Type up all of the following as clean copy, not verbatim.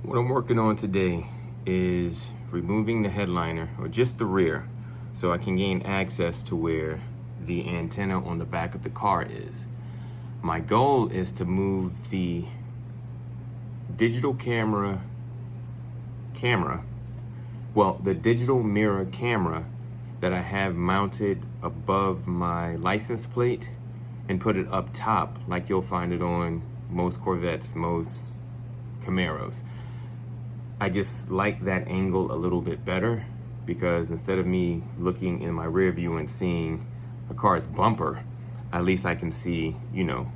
What I'm working on today is removing the headliner, or just the rear, so I can gain access to where the antenna on the back of the car is. My goal is to move the digital the digital mirror camera that I have mounted above my license plate and put it up top like you'll find it on most Corvettes, most Camaros. I just like that angle a little bit better, because instead of me looking in my rear view and seeing a car's bumper, at least I can see,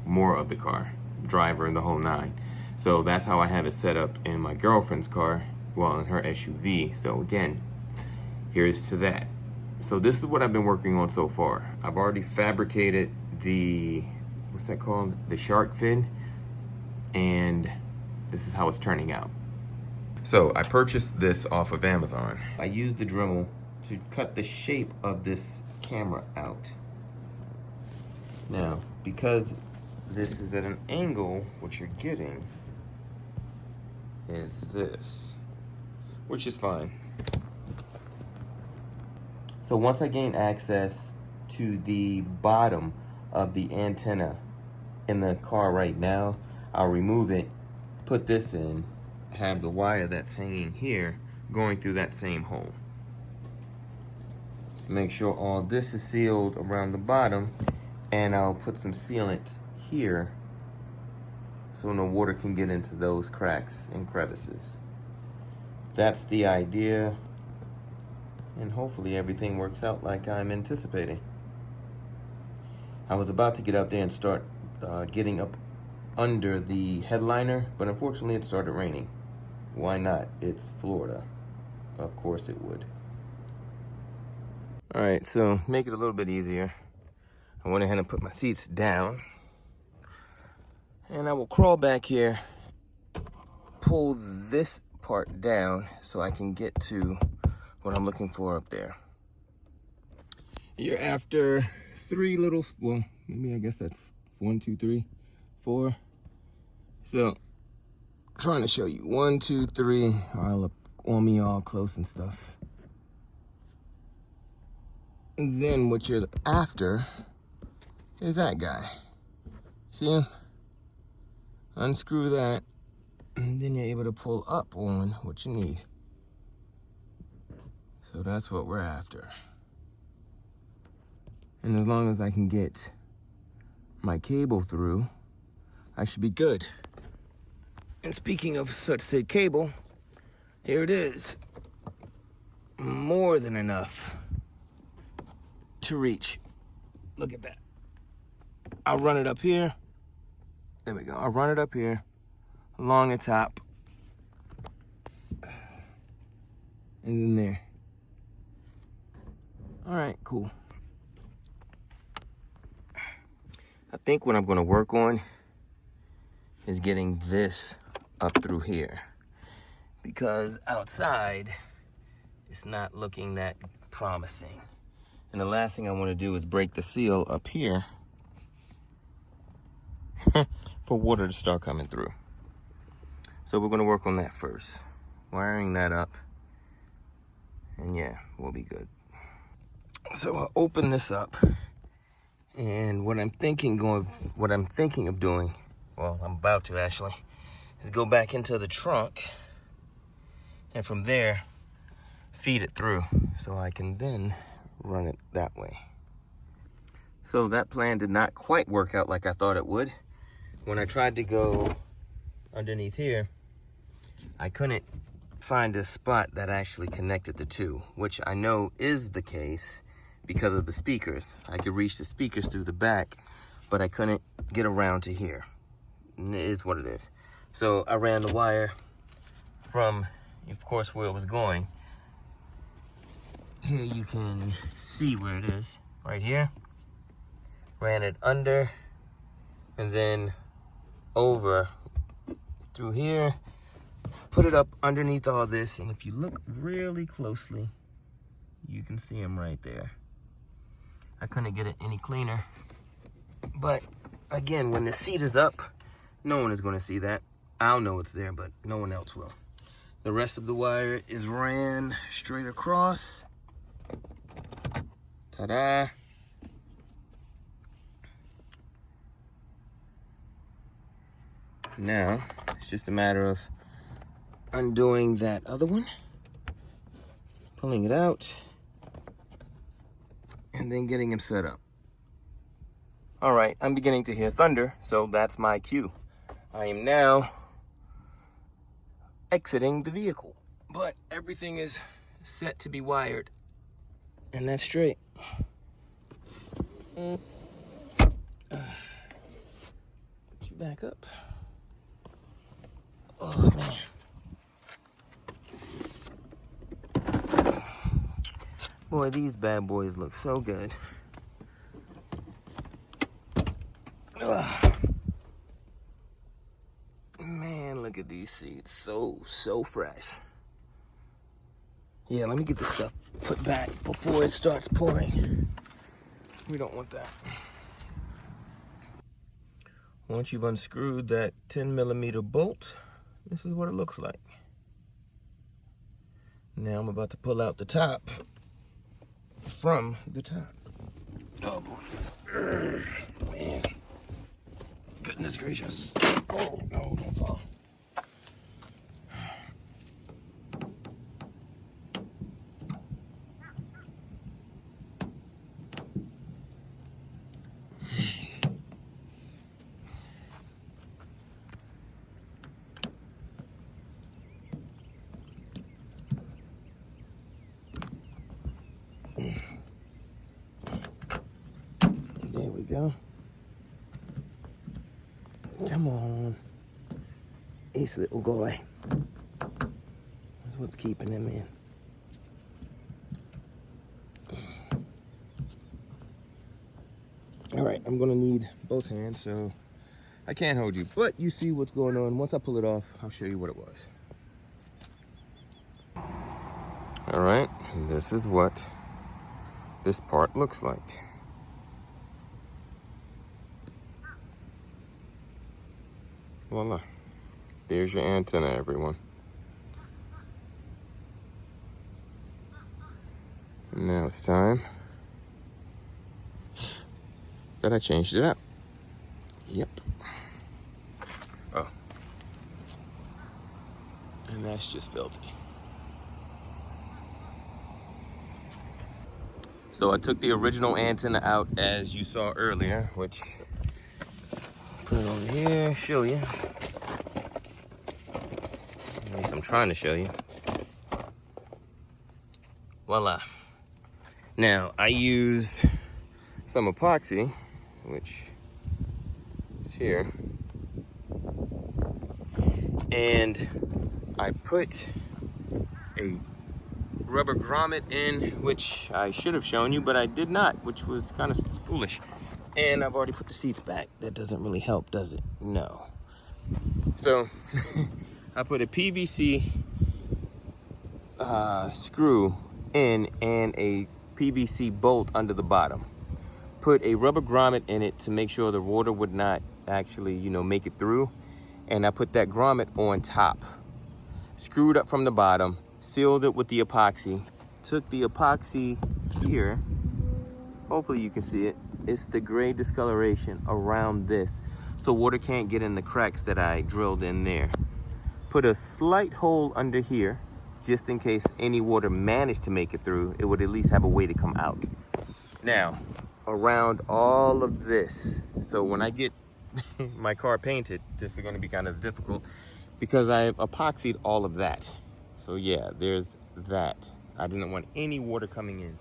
more of the car, driver and the whole nine. So that's how I have it set up in my girlfriend's car, well, in her SUV. So again, here's to that. So this is what I've been working on so far. I've already fabricated the, what's that called? The shark fin. And this is how it's turning out. So I purchased this off of Amazon. I used the Dremel to cut the shape of this camera out. Now, because this is at an angle, what you're getting is this, which is fine. So once I gain access to the bottom of the antenna in the car right now, I'll remove it, put this in, have the wire that's hanging here going through that same hole. Make sure all this is sealed around the bottom, and I'll put some sealant here so no water can get into those cracks and crevices. That's the idea, and hopefully everything works out like I'm anticipating. I was about to get out there and start getting up under the headliner, but unfortunately it started raining. Why not? It's Florida. Of course it would. All right, so make it a little bit easier, I went ahead and put my seats down, and I will crawl back here, pull this part down so I can get to what I'm looking for up there. You're after maybe I guess that's 1, 2, 3, 4. So, trying to show you 1, 2, 3. I'll look on me all close and stuff. And then what you're after is that guy. See him? Unscrew that, and then you're able to pull up on what you need. So that's what we're after. And as long as I can get my cable through, I should be good. And speaking of such said cable, here it is. More than enough to reach. Look at that. I'll run it up here. There we go. I'll run it up here along the top. And then there. All right, cool. I think what I'm going to work on is getting this up through here, because outside it's not looking that promising. And the last thing I want to do is break the seal up here for water to start coming through. So we're going to work on that first, wiring that up, and yeah, we'll be good. So I'll open this up, and what I'm thinking of doing, well, I'm about to actually, is go back into the trunk, and from there feed it through so I can then run it that way. So that plan did not quite work out like I thought it would. When I tried to go underneath here, I couldn't find a spot that actually connected the two, which I know is the case because of the speakers. I could reach the speakers through the back, but I couldn't get around to here. It is what it is. So I ran the wire from, of course, where it was going. Here you can see where it is, right here. Ran it under, and then over through here, put it up underneath all this, and if you look really closely, you can see them right there. I couldn't get it any cleaner, but again, when the seat is up, no one is going to see that. I'll know it's there, but no one else will. The rest of the wire is ran straight across. Ta-da. Now, it's just a matter of undoing that other one, pulling it out, and then getting him set up. All right, I'm beginning to hear thunder, so that's my cue. I am now exiting the vehicle, but everything is set to be wired, and that's straight. Put you back up. Oh, man. Boy, these bad boys look so good. Ugh. Man, look at these seats. So fresh. Yeah, let me get this stuff put back before it starts pouring. We don't want that. Once you've unscrewed that 10mm bolt, this is what it looks like. Now I'm about to pull out the top from the top. Oh boy. Man. Goodness gracious. Oh no, don't fall. There we go. Come on. Ace little boy. That's what's keeping him in. All right, I'm gonna need both hands, so I can't hold you, but you see what's going on. Once I pull it off, I'll show you what it was. All right, this is what this part looks like. Voila. There's your antenna, everyone. Now it's time that I changed it up. Yep. Oh. And that's just filthy. So I took the original antenna out as you saw earlier, which, put it over here, show you. At least I'm trying to show you. Voila. Now I used some epoxy, which is here, and I put a rubber grommet in, which I should have shown you, but I did not, which was kind of foolish. And I've already put the seats back. That doesn't really help, does it? No. So I put a PVC screw in and a PVC bolt under the bottom. Put a rubber grommet in it to make sure the water would not actually, you know, make it through. And I put that grommet on top. Screwed up from the bottom, sealed it with the epoxy. Took the epoxy here. Hopefully you can see it. It's the gray discoloration around this, so water can't get in the cracks that I drilled in there. Put a slight hole under here, just in case any water managed to make it through, it would at least have a way to come out. Now, around all of this, so when I get my car painted, this is gonna be kind of difficult because I've epoxied all of that. So yeah, there's that. I didn't want any water coming in.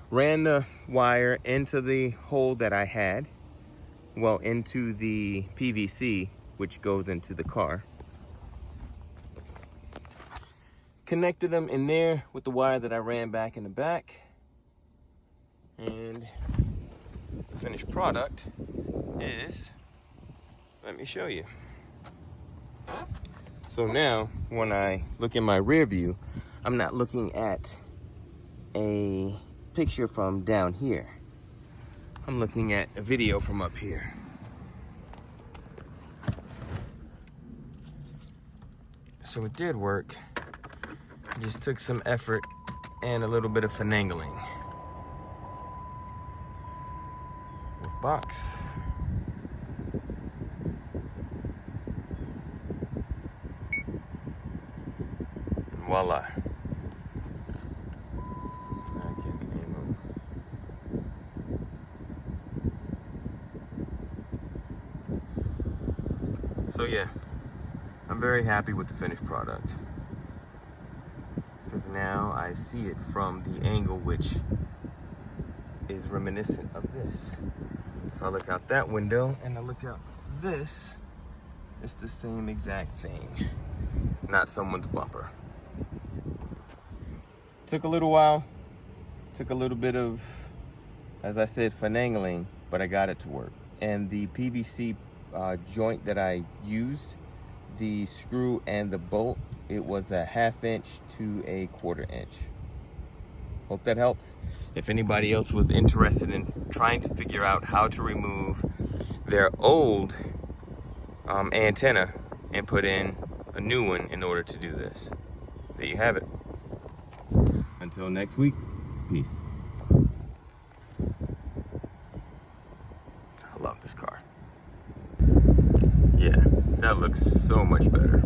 Ran the wire into the hole that I had, well, into the PVC, which goes into the car. Connected them in there with the wire that I ran back in the back. And the finished product is, let me show you. So now, when I look in my rear view, I'm not looking at a picture from down here. I'm looking at a video from up here. So it did work. It just took some effort and a little bit of finagling. With box. And voila. So yeah, I'm very happy with the finished product, because now I see it from the angle which is reminiscent of this. If I look out that window and I look out this, it's the same exact thing, not someone's bumper. Took a little while, took a little bit of, as I said, finagling, but I got it to work. And the PVC joint that I used, the screw and the bolt, it was a 1/2 inch to a 1/4 inch. Hope that helps. If anybody else was interested in trying to figure out how to remove their old antenna and put in a new one in order to do this, there you have it. Until next week, peace. I love this car. Yeah, that looks so much better.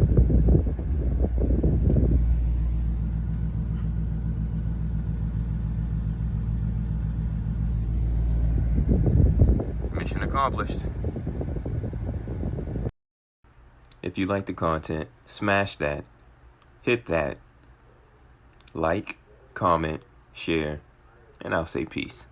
Mission accomplished. If you like the content, smash that, hit that, like, comment, share, and I'll say peace.